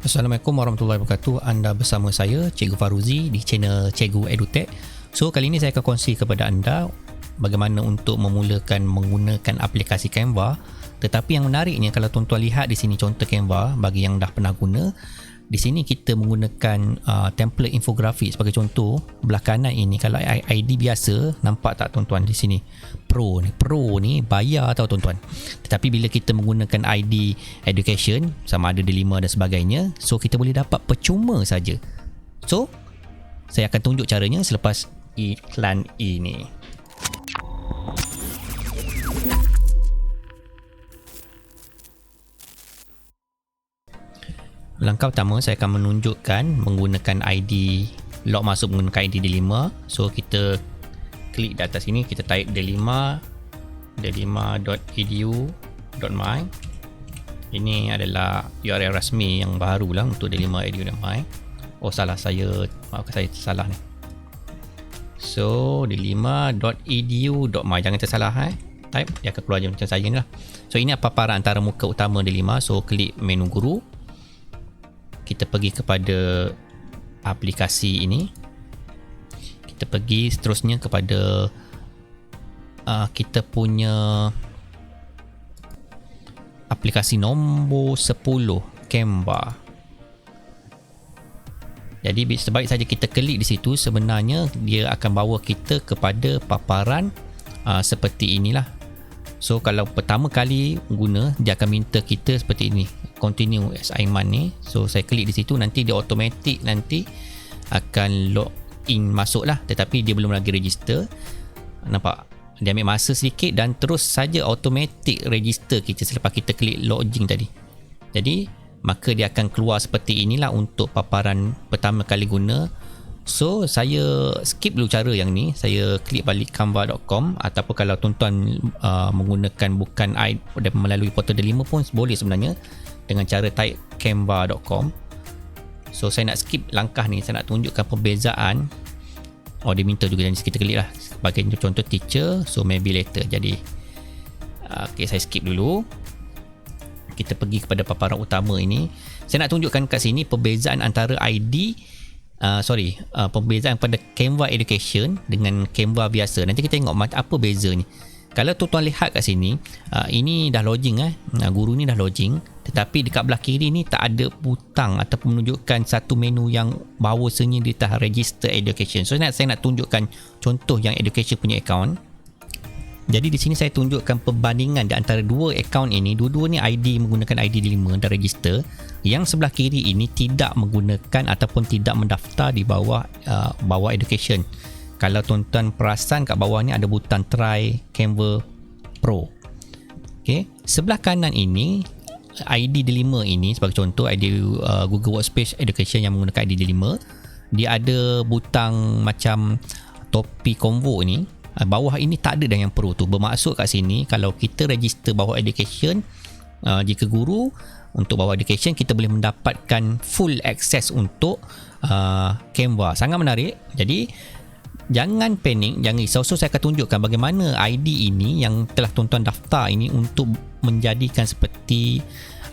Assalamualaikum warahmatullahi wabarakatuh. Anda bersama saya, Cikgu Faruzi di channel Cikgu EduTech. So, kali ini saya akan kongsi kepada anda bagaimana untuk memulakan menggunakan aplikasi Canva. Tetapi yang menariknya, kalau tuan-tuan lihat di sini contoh Canva bagi yang dah pernah guna, di sini kita menggunakan template infografik sebagai contoh. Belah kanan ini, kalau ID biasa, nampak tak tuan-tuan di sini? Pro ni bayar tau tuan-tuan. Tetapi bila kita menggunakan ID education, sama ada D5 dan sebagainya, so kita boleh dapat percuma saja. So, saya akan tunjuk caranya selepas iklan ini. Langkah pertama, saya akan menunjukkan menggunakan ID, log masuk menggunakan ID D5. So, kita klik di atas sini, kita type d5.edu.my. Ini adalah URL rasmi yang baru lah untuk d5.edu.my. Oh, salah, maafkan saya salah ni. So, d5.edu.my, jangan tersalah type, dia akan keluar macam saya ni lah. So, ini paparan antara muka utama D5. So, klik menu guru. Kita pergi kepada aplikasi ini. Kita pergi seterusnya kepada kita punya aplikasi nombor 10, Canva. Jadi sebaik saja kita klik di situ, sebenarnya dia akan bawa kita kepada paparan seperti inilah. So, kalau pertama kali guna, dia akan minta kita seperti ini, continue assignment ni. So, saya klik di situ, nanti dia automatic nanti akan log in masuk lah, tetapi dia belum lagi register. Nampak? Dia ambil masa sedikit dan terus saja automatic register kita selepas kita klik login tadi. Jadi, maka dia akan keluar seperti inilah untuk paparan pertama kali guna. So, saya skip dulu cara yang ni. Saya klik balik canva.com, ataupun kalau tuan-tuan menggunakan bukan melalui portal D5 pun boleh sebenarnya dengan cara type canva.com. So, saya nak skip langkah ni. Saya nak tunjukkan perbezaan. Oh, dia minta juga, jadi kita klik lah sebagai contoh teacher. So, maybe later. Jadi, okay, saya skip dulu. Kita pergi kepada paparan utama ini. Saya nak tunjukkan kat sini perbezaan antara ID perbezaan pada Canva Education dengan Canva biasa. Nanti kita tengok apa beza ni. Kalau tuan-tuan lihat kat sini, ini dah login guru ni dah login, tetapi dekat belah kiri ni tak ada butang ataupun menunjukkan satu menu yang bahawasanya dia dah register education. So, saya nak tunjukkan contoh yang education punya account. Jadi di sini saya tunjukkan perbandingan di antara dua akaun ini. Dua-dua ni ID menggunakan ID D5 dan register. Yang sebelah kiri ini tidak menggunakan ataupun tidak mendaftar di bawah education. Kalau tuan-tuan perasan kat bawah ni ada butang try Canva Pro. Okey, sebelah kanan ini ID D5 ini sebagai contoh ID Google Workspace Education yang menggunakan ID D5, dia ada butang macam topi Convo ni. Bawah ini tak ada dah yang Pro tu. Bermaksud kat sini kalau kita register bawah education, jika guru untuk bawah education, kita boleh mendapatkan full access untuk Canva. Sangat menarik. Jadi jangan panik, jangan risau. So, saya akan tunjukkan bagaimana ID ini yang telah tuan-tuan daftar ini untuk menjadikan seperti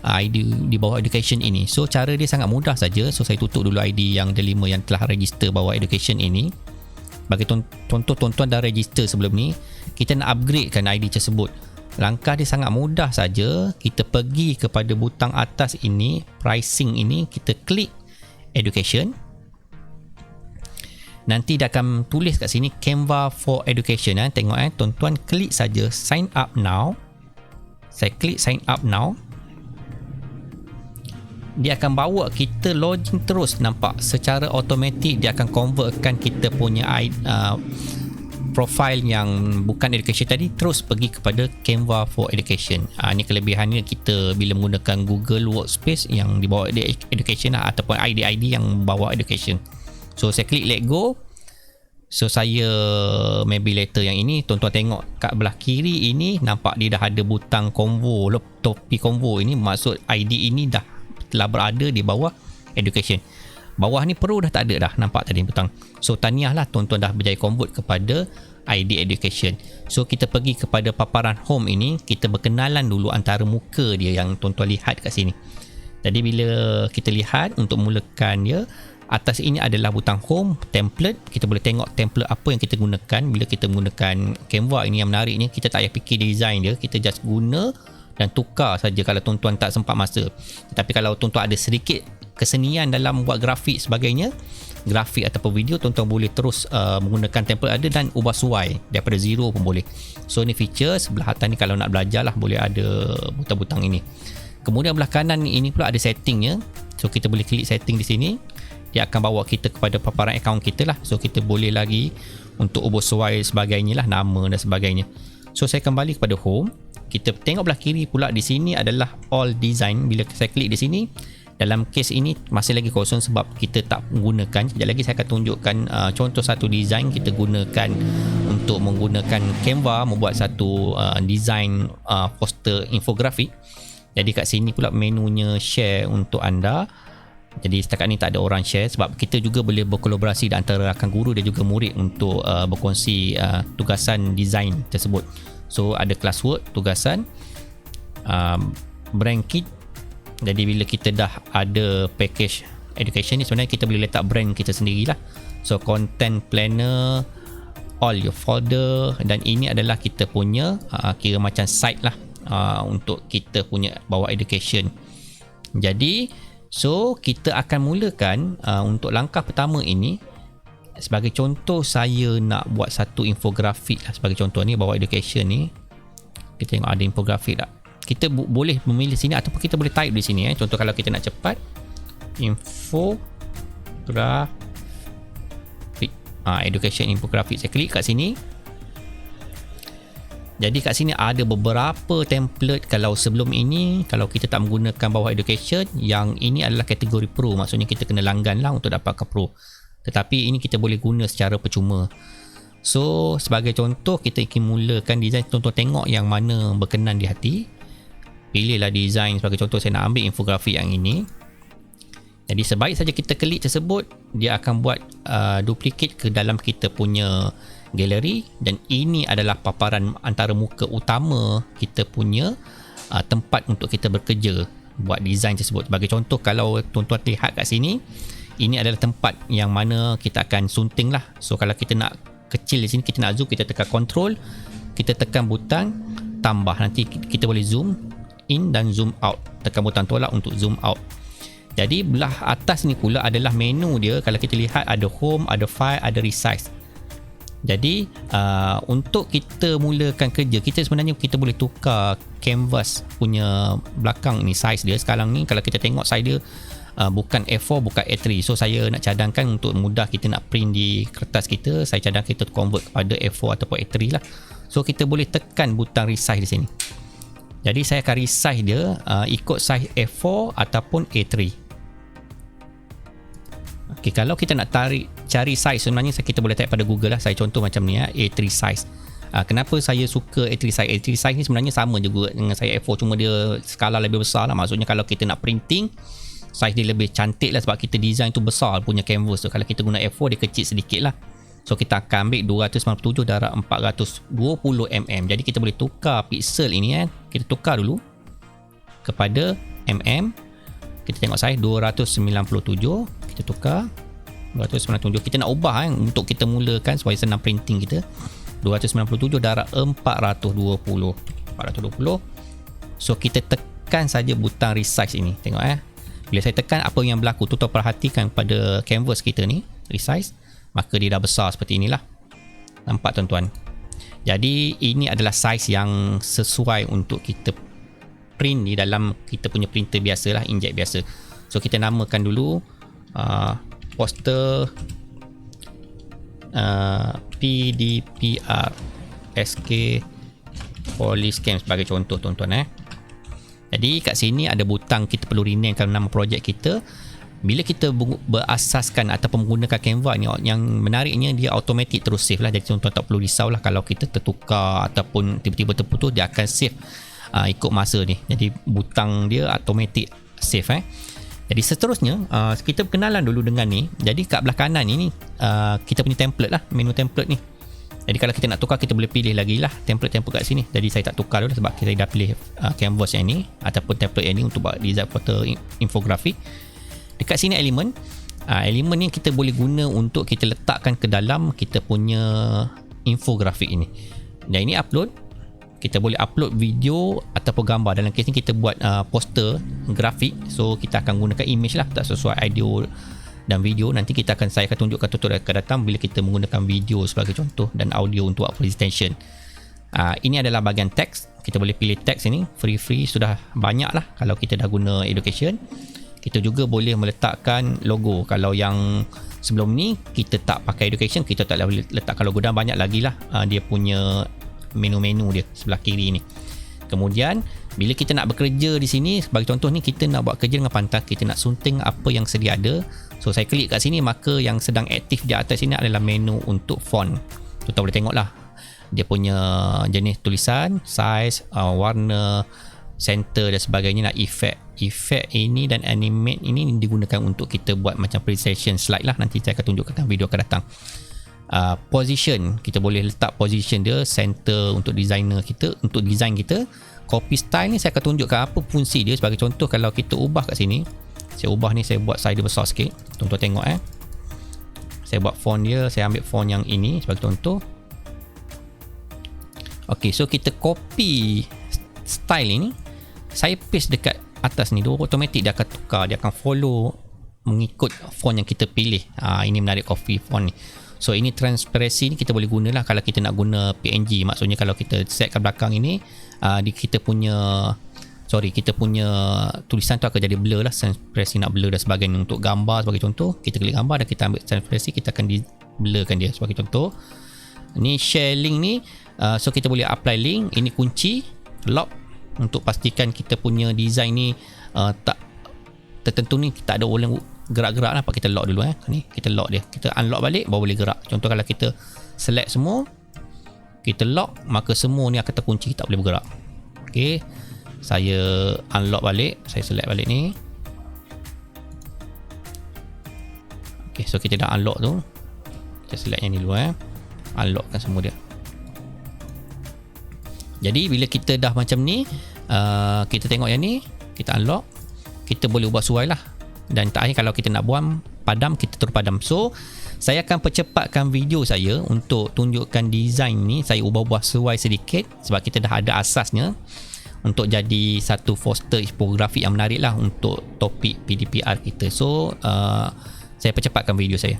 ID di bawah education ini. So, cara dia sangat mudah saja. So, saya tutup dulu ID yang D5 yang telah register bawah education ini. Bagi contoh tuan-tuan dah register sebelum ni, kita nak upgradekan ID tersebut. Langkah dia sangat mudah saja. Kita pergi kepada butang atas ini, pricing ini, kita klik education. Nanti dia akan tulis kat sini Canva for Education. Tengok tuan-tuan klik saja sign up now. Saya klik sign up now. Dia akan bawa kita login terus, nampak secara automatik dia akan convertkan kita punya profile yang bukan education tadi terus pergi kepada Canva for Education. Ini kelebihannya kita bila menggunakan Google Workspace yang di bawah education ataupun ID yang bawa education. So, saya klik let go. So, saya maybe later yang ini, tuan-tuan tengok kat belah kiri ini, nampak dia dah ada butang Convo, topi Convo ini, maksud ID ini dah telah berada di bawah education. Bawah ni Pro dah tak ada dah, nampak tadi butang. So, tahniah lah tuan-tuan dah berjaya convert kepada ID education. So, kita pergi kepada paparan home ini, kita berkenalan dulu antara muka dia yang tuan-tuan lihat kat sini. Jadi bila kita lihat untuk mulakan dia, atas ini adalah butang home, template. Kita boleh tengok template apa yang kita gunakan. Bila kita menggunakan Canva ini, yang menariknya kita tak payah fikir design dia, kita just guna dan tukar saja kalau tuan-tuan tak sempat masa. Tapi kalau tuan-tuan ada sedikit kesenian dalam buat grafik sebagainya, grafik ataupun video, tuan-tuan boleh terus menggunakan template ada dan ubah suai daripada zero pun boleh. So ni feature sebelah atas ni, kalau nak belajar lah boleh ada butang-butang ini. Kemudian belah kanan ni, ini pula ada settingnya. So kita boleh klik setting di sini, dia akan bawa kita kepada paparan akaun kita lah. So kita boleh lagi untuk ubah suai sebagainya lah, nama dan sebagainya. So saya kembali kepada home. Kita tengok belah kiri pula, di sini adalah all design. Bila saya klik di sini, dalam case ini masih lagi kosong sebab kita tak menggunakan. Sekejap lagi saya akan tunjukkan contoh satu design kita gunakan untuk menggunakan Canva membuat satu design poster infografik. Jadi kat sini pula menunya share untuk anda. Jadi setakat ni tak ada orang share sebab kita juga boleh berkolaborasi di antara rakan guru dan juga murid untuk berkongsi tugasan design tersebut. So ada classwork, tugasan, brand kit. Jadi bila kita dah ada package education ni, sebenarnya kita boleh letak brand kita sendirilah. So content planner, all your folder, dan ini adalah kita punya kira macam site lah untuk kita punya bawa education. Jadi so kita akan mulakan untuk langkah pertama ini. Sebagai contoh, saya nak buat satu infografik lah. Sebagai contoh ni, bawa education ni, kita tengok ada infografik tak. Kita boleh memilih sini ataupun kita boleh type di sini. Contoh kalau kita nak cepat, infografik, education infografik. Saya klik kat sini. Jadi kat sini ada beberapa template. Kalau sebelum ini, kalau kita tak menggunakan bawah education, yang ini adalah kategori pro. Maksudnya kita kena langgan lah untuk dapatkan pro. Tetapi ini kita boleh guna secara percuma. So sebagai contoh, kita ingin mulakan design. Tuan-tuan tengok yang mana berkenan di hati, pilihlah design. Sebagai contoh, saya nak ambil infografik yang ini. Jadi sebaik saja kita klik tersebut, dia akan buat duplicate ke dalam kita punya galeri. Dan ini adalah paparan antara muka utama kita punya tempat untuk kita bekerja buat design tersebut. Sebagai contoh, kalau tuan-tuan lihat kat sini, ini adalah tempat yang mana kita akan sunting lah. So kalau kita nak kecil di sini, kita nak zoom, kita tekan control, kita tekan butang tambah, nanti kita boleh zoom in dan zoom out. Tekan butang tolak untuk zoom out. Jadi belah atas ni pula adalah menu dia. Kalau kita lihat ada home, ada file, ada resize. Jadi untuk kita mulakan kerja, kita sebenarnya kita boleh tukar canvas punya belakang ni, size dia sekarang ni. Kalau kita tengok size dia bukan A4, bukan A3. So saya nak cadangkan untuk mudah kita nak print di kertas kita, saya cadangkan kita convert kepada A4 ataupun A3 lah. So kita boleh tekan butang resize di sini. Jadi saya akan resize dia ikut size A4 ataupun A3. Okay, kalau kita nak cari size, sebenarnya kita boleh type pada Google lah. Saya contoh macam ni A3 size. Kenapa saya suka A3 size? A3 size ni sebenarnya sama juga dengan size A4, cuma dia skala lebih besar lah. Maksudnya kalau kita nak printing, size dia lebih cantik lah sebab kita design tu besar punya canvas tu. Kalau kita guna A4, dia kecil sedikit lah. So kita akan ambil 297 darab 420 mm. Jadi kita boleh tukar pixel ini kita tukar dulu kepada mm. Kita tengok size 297. Kita tukar 297. Kita nak ubah untuk kita mulakan supaya senang printing kita. 297 darab 420. So kita tekan saja butang resize ini. Tengok bila saya tekan, apa yang berlaku, tuan-tuan perhatikan pada canvas kita ni, resize, maka dia dah besar seperti inilah. Nampak tuan-tuan? Jadi ini adalah saiz yang sesuai untuk kita print di dalam kita punya printer biasa lah, inkjet biasa. So kita namakan dulu poster PDPR SK Polyscam sebagai contoh tuan-tuan. Jadi kat sini ada butang kita perlu renamekan nama projek kita. Bila kita berasaskan ataupun menggunakan Canva ni, yang menariknya dia automatic terus save lah. Jadi tuan-tuan tak perlu risau lah kalau kita tertukar ataupun tiba-tiba terputus, dia akan save ikut masa ni. Jadi butang dia automatic save. Jadi seterusnya kita perkenalan dulu dengan ni. Jadi kat belah kanan ni kita punya template lah, menu template ni. Jadi kalau kita nak tukar, kita boleh pilih lagi lah template-template kat sini. Jadi saya tak tukar dulu sebab saya dah pilih canvas yang ni ataupun template yang ni untuk buat design foto infografik. Dekat sini elemen ni kita boleh guna untuk kita letakkan ke dalam kita punya infografik ini. Dan ini upload, kita boleh upload video ataupun gambar. Dalam kes ni kita buat poster grafik, so kita akan gunakan image lah, tak sesuai audio dan video. Nanti saya akan tunjukkan tutorial akan datang bila kita menggunakan video sebagai contoh dan audio untuk buat presentation. Ini adalah bahagian teks. Kita boleh pilih teks ini, free sudah banyak lah kalau kita dah guna education. Kita juga boleh meletakkan logo. Kalau yang sebelum ni kita tak pakai education, kita tak boleh letakkan logo, dan banyak lagi lah dia punya menu-menu dia sebelah kiri ni. Kemudian bila kita nak bekerja di sini, sebagai contoh ni kita nak buat kerja dengan pantas, kita nak sunting apa yang sedia ada. So saya klik kat sini, maka yang sedang aktif di atas sini adalah menu untuk font. Kita boleh tengok lah dia punya jenis tulisan, size, warna, center dan sebagainya. Nak efek ini dan animate ini digunakan untuk kita buat macam presentation slide lah. Nanti saya akan tunjukkan video akan datang. Position, kita boleh letak position dia, center untuk designer kita, untuk design kita. Copy style ni saya akan tunjukkan apa fungsi dia. Sebagai contoh, kalau kita ubah kat sini, saya ubah ni, saya buat size dia besar sikit. Tuan-tuan tengok saya buat font dia, saya ambil font yang ini sebagai contoh. Ok, so kita copy style ini, saya paste dekat atas ni, dia automatic dia akan tukar, dia akan follow mengikut font yang kita pilih. Ini menarik copy font ni. So ini transparansi ni kita boleh guna lah kalau kita nak guna PNG. Maksudnya kalau kita set kat belakang ini, kita punya tulisan tu akan jadi blur lah. Transparansi nak blur dan sebagainya. Untuk gambar sebagai contoh, kita klik gambar dan kita ambil transparansi, kita akan blurkan dia sebagai contoh. Ni share link ni, so kita boleh apply link. Ini kunci lock untuk pastikan kita punya design ni tak tertentu ni, tak ada orang gerak-gerak lah. Kita lock dulu ni, kita lock dia, kita unlock balik baru boleh gerak. Contoh kalau kita select semua, kita lock, maka semua ni akan terkunci, tak boleh bergerak. Ok, saya unlock balik, saya select balik ni. Ok, so kita dah unlock tu, kita select yang ni dulu, unlockkan semua dia. Jadi bila kita dah macam ni, kita tengok yang ni, kita unlock, kita boleh ubah suai lah. Dan terakhir, kalau kita nak buang padam, kita terus padam. So saya akan percepatkan video saya untuk tunjukkan design ni. Saya ubah-ubah sesuai sedikit sebab kita dah ada asasnya untuk jadi satu poster infografik yang menarik lah untuk topik PDPR kita. So saya percepatkan video saya.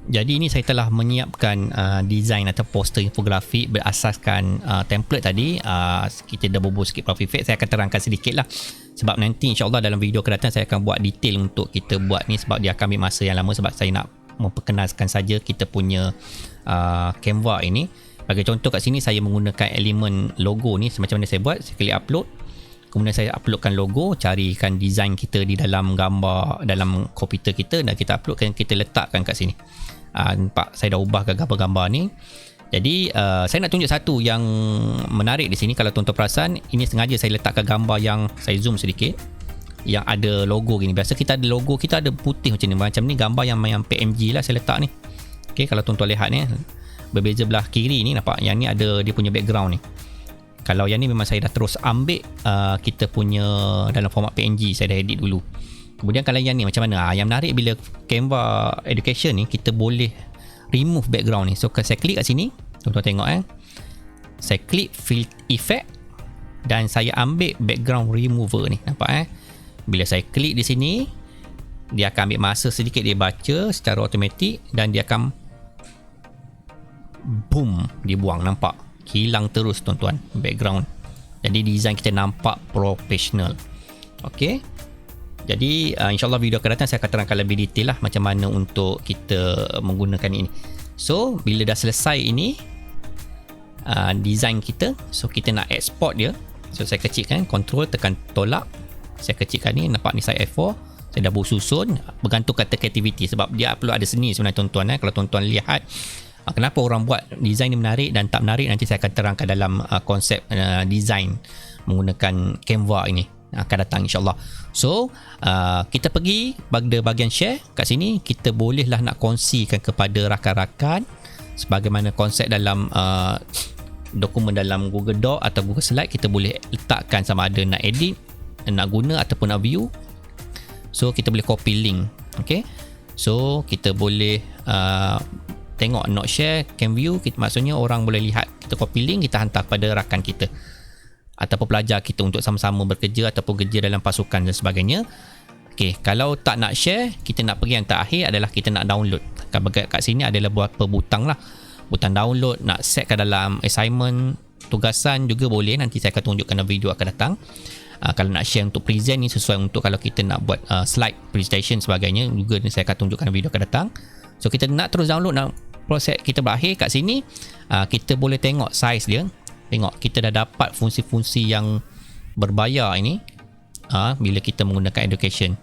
Jadi ini saya telah menyiapkan design atau poster infografik berasaskan template tadi. Kita dah bubur sikit profit effect. Saya akan terangkan sedikit lah, sebab nanti insyaAllah dalam video akan datang saya akan buat detail untuk kita buat ni, sebab dia akan ambil masa yang lama. Sebab saya nak memperkenalkan saja kita punya Canva ini. Bagi contoh kat sini saya menggunakan elemen logo ni. Macam mana saya buat, saya klik upload, kemudian saya uploadkan logo, carikan design kita di dalam gambar, dalam komputer kita, dan kita uploadkan, kita letakkan kat sini. Nampak saya dah ubah gambar-gambar ni. Jadi saya nak tunjuk satu yang menarik di sini. Kalau tuan-tuan perasan, ini sengaja saya letakkan gambar yang saya zoom sedikit, yang ada logo gini. Biasa kita ada logo, kita ada putih macam ni. Macam ni gambar yang PNG lah saya letak ni. Okay, kalau tuan-tuan lihat ni, berbeza belah kiri ni, nampak yang ni ada dia punya background ni. Kalau yang ni memang saya dah terus ambil kita punya dalam format PNG, saya dah edit dulu. Kemudian kalau yang ni macam mana? Yang menarik bila Canva Education ni, kita boleh remove background ni. So saya klik kat sini, tuan-tuan tengok saya klik fill effect dan saya ambil background remover ni, nampak bila saya klik di sini, dia akan ambil masa sedikit, dia baca secara automatik dan dia akan boom, dia buang. Nampak hilang terus tuan-tuan background. Jadi design kita nampak profesional. ok, jadi insyaAllah video akan datang saya akan terangkan lebih detail lah macam mana untuk kita menggunakan ini. So bila dah selesai ini design kita, so kita nak export dia. So saya kecilkan, control tekan tolak, saya kecilkan ni, nampak ni saya F4, saya dah susun bergantung kata creativity, sebab dia perlu ada seni sebenarnya tuan-tuan. Kalau tuan-tuan lihat kenapa orang buat design ni menarik dan tak menarik, nanti saya akan terangkan dalam konsep design menggunakan Canva ini. akan datang insyaAllah. So kita pergi pada bahagian share. Kat sini kita bolehlah nak kongsikan kepada rakan-rakan sebagaimana konsep dalam dokumen dalam Google Doc atau Google Slide. Kita boleh letakkan sama ada nak edit, nak guna ataupun nak view. So kita boleh copy link. Okay, so kita boleh tengok not share, can view. Maksudnya orang boleh lihat. Kita copy link, kita hantar kepada rakan kita ataupun pelajar kita untuk sama-sama bekerja ataupun kerja dalam pasukan dan sebagainya. Okay, kalau tak nak share, kita nak pergi yang terakhir adalah kita nak download. Kat sini adalah beberapa butang lah. Butang download, nak setkan dalam assignment, tugasan juga boleh. Nanti saya akan tunjukkan dalam video akan datang. Kalau nak share untuk present ni sesuai untuk kalau kita nak buat slide presentation sebagainya juga, saya akan tunjukkan video akan datang. So kita nak terus download, nak proses kita berakhir kat sini. Kita boleh tengok size dia. Tengok kita dah dapat fungsi-fungsi yang berbayar ini bila kita menggunakan education.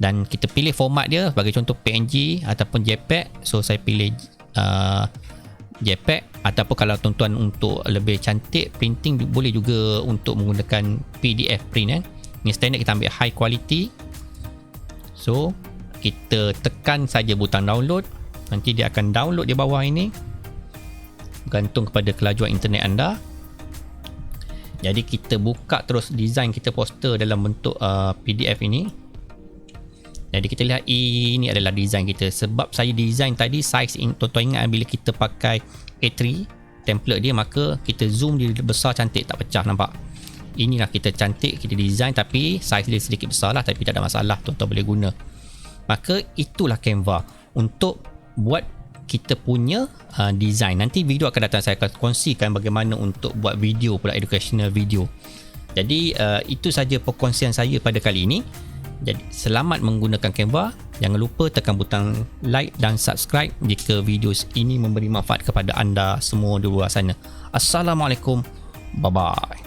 Dan kita pilih format dia, sebagai contoh PNG ataupun JPEG. So saya pilih JPEG, ataupun kalau tuan-tuan untuk lebih cantik printing boleh juga untuk menggunakan PDF print. Ni standard, kita ambil high quality. So kita tekan saja butang download, nanti dia akan download di bawah ini bergantung kepada kelajuan internet anda. Jadi kita buka terus design kita poster dalam bentuk PDF ini. Jadi kita lihat ini adalah design kita. Sebab saya design tadi size ini, tuan-tuan ingat bila kita pakai A3 template dia, maka kita zoom dia besar cantik, tak pecah, nampak. Inilah kita cantik, kita design tapi size dia sedikit besar lah, tapi tak ada masalah, tuan-tuan boleh guna. Maka itulah Canva untuk buat kita punya design. Nanti video akan datang, saya akan kongsikan bagaimana untuk buat video pula, educational video. Jadi itu saja perkongsian saya pada kali ini. Jadi selamat menggunakan Canva. Jangan lupa tekan butang like dan subscribe jika video ini memberi manfaat kepada anda semua di luar sana. Assalamualaikum. Bye bye.